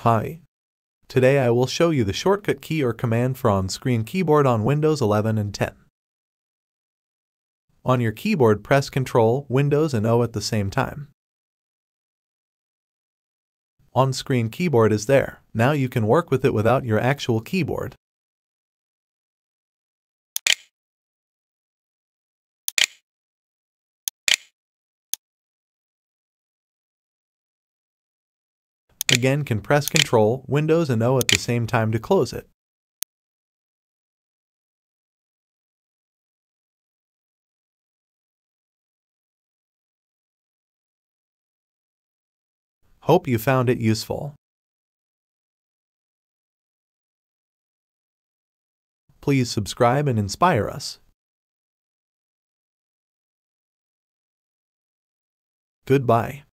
Hi. Today I will show you the shortcut key or command for on-screen keyboard on Windows 11 and 10. On your keyboard, press Ctrl, Windows and O at the same time. On-screen keyboard is there. Now you can work with it without your actual keyboard. Again, can press Ctrl, Windows and O at the same time to close it. Hope you found it useful. Please subscribe and inspire us. Goodbye.